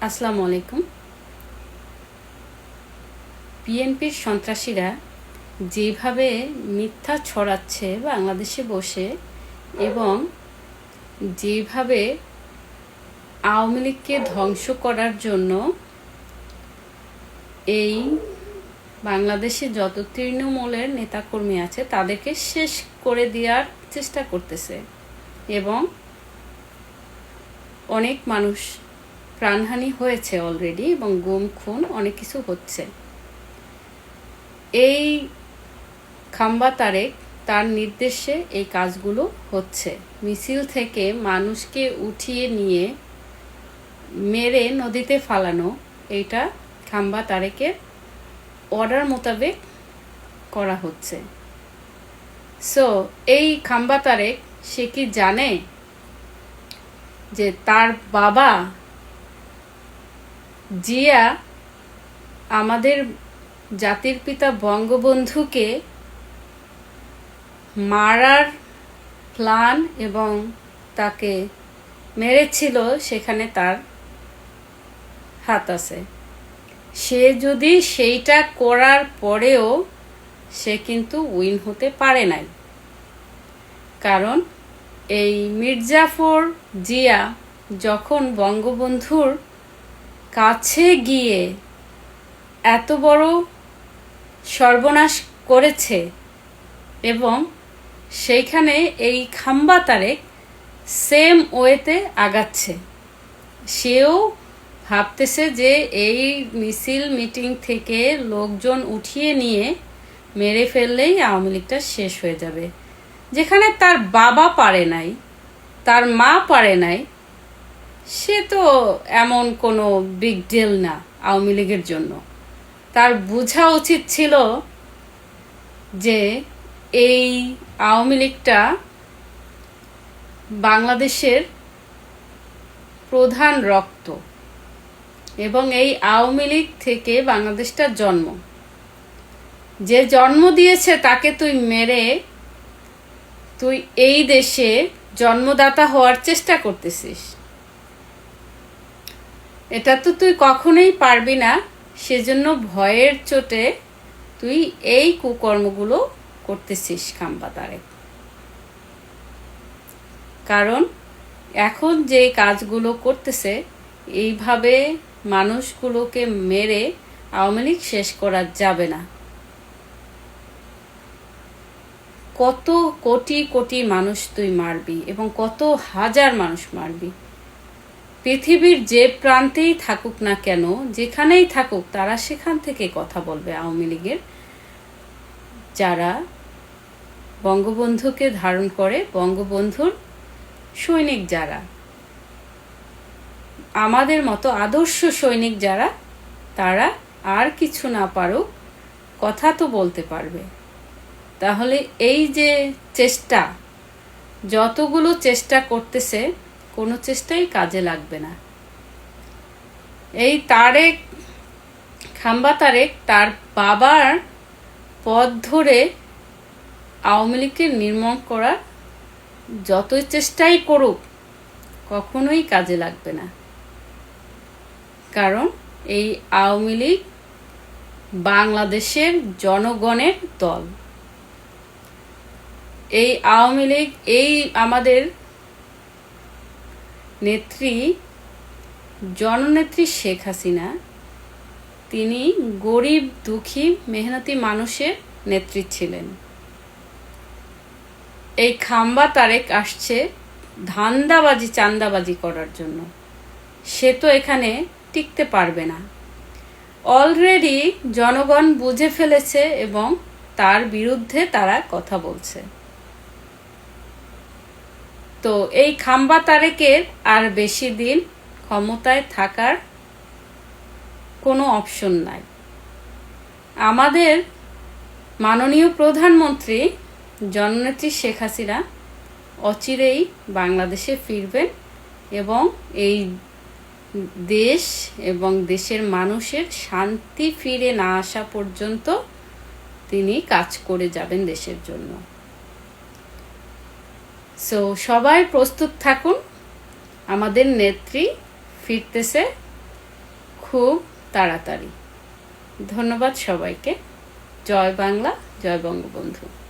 আসসালামু আলাইকুম। বিএনপির সন্ত্রাসীরা যেভাবে মিথ্যা ছড়াচ্ছে বাংলাদেশে বসে এবং যেভাবে আওয়ামী লীগকে ধ্বংস করার জন্য এই বাংলাদেশে যত তৃণমূলের নেতাকর্মী আছে তাদেরকে শেষ করে দেওয়ার চেষ্টা করতেছে এবং অনেক মানুষ প্রাণহানি হয়েছে অলরেডি এবং গুম খুন অনেক কিছু হচ্ছে। এই খাম্বা তারেক তার নির্দেশে এই কাজগুলো হচ্ছে। মিছিল থেকে মানুষকে উঠিয়ে নিয়ে মেরে নদীতে ফালানো, এটা খাম্বা তারেকের অর্ডার মোতাবেক করা হচ্ছে। সো এই খাম্বা তারেক সে কি জানে যে তার বাবা জিয়া আমাদের জাতির পিতা বঙ্গবন্ধুকে মারার প্ল্যান এবং তাকে মেরেছিল, সেখানে তার হাত আছে। সে যদি সেইটা করার পরেও সে কিন্তু উইন হতে পারে নাই, কারণ এই মির্জাফর জিয়া যখন বঙ্গবন্ধুর কাছে গিয়ে এত বড় সর্বনাশ করেছে এবং সেইখানে এই খাম্বা তারেক সেম ওয়েতে আগাচ্ছে। সেও ভাবতেছে যে এই মিছিল মিটিং থেকে লোকজন উঠিয়ে নিয়ে মেরে ফেললেই আওয়ামী লীগটা শেষ হয়ে যাবে। যেখানে তার বাবা পারে নাই, তার মা পারে নাই, সে তো এমন কোনো বিগ ডিল না আওয়ামী লীগের জন্য। তার বোঝা উচিত ছিল যে এই আওয়ামী লীগটা বাংলাদেশের প্রধান রক্ত এবং এই আওয়ামী লীগ থেকে বাংলাদেশটার জন্ম। যে জন্ম দিয়েছে তাকে তুই মেরে তুই এই দেশে জন্মদাতা হওয়ার চেষ্টা করতেছিস, এটা তো তুই কখনোই পারবি না। সেজন্য ভয়ের চোটে তুই এই কুকর্মগুলো করতেছিস খাম্বা তারেক। কারণ এখন যে কাজগুলো করতেছে, এইভাবে মানুষগুলোকে মেরে আওয়ামী লীগ শেষ করা যাবে না। কত কোটি কোটি মানুষ তুই মারবি এবং কত হাজার মানুষ মারবি? পৃথিবীর যে প্রান্তেই থাকুক না কেন, যেখানেই থাকুক, তারা সেখান থেকে কথা বলবে। আওয়ামী লীগের যারা বঙ্গবন্ধুকে ধারণ করে, বঙ্গবন্ধুর সৈনিক যারা, আমাদের মতো আদর্শ সৈনিক যারা, তারা আর কিছু না পারুক, কথা তো বলতে পারবে। তাহলে এই যে চেষ্টা, যতগুলো চেষ্টা করতেছে, কোনো চেষ্টাই কাজে লাগবে না। এই তারেক, খাম্বা তারেক তার বাবার পথ ধরে আওয়ামী লীগকে নির্মূল করার যতই চেষ্টাই করুক, কখনোই কাজে লাগবে না। কারণ এই আওয়ামী লীগ বাংলাদেশের জনগণের দল। এই আওয়ামী লীগ, এই আমাদের নেত্রী, জননেত্রী শেখ হাসিনা, তিনি গরিব দুঃখী মেহনতি মানুষের নেত্রী ছিলেন। এই খাম্বা তারেক আসছে ধান্দাবাজি, চান্দাবাজি করার জন্য। সে তো এখানে টিকতে পারবে না। অলরেডি জনগণ বুঝে ফেলেছে এবং তার বিরুদ্ধে তারা কথা বলছে। তো এই খাম্বা তারেকের আর বেশি দিন ক্ষমতায় থাকার কোনো অপশন নাই। আমাদের মাননীয় প্রধানমন্ত্রী জননেত্রী শেখ হাসিনা অচিরেই বাংলাদেশে ফিরবেন এবং এই দেশ এবং দেশের মানুষের শান্তি ফিরে না আসা পর্যন্ত তিনি কাজ করে যাবেন দেশের জন্য। সো সবাই প্রস্তুত থাকুন, আমাদের নেত্রী ফিরতেছে খুব তাড়াতাড়ি। ধন্যবাদ সবাইকে। জয় বাংলা, জয় বঙ্গবন্ধু।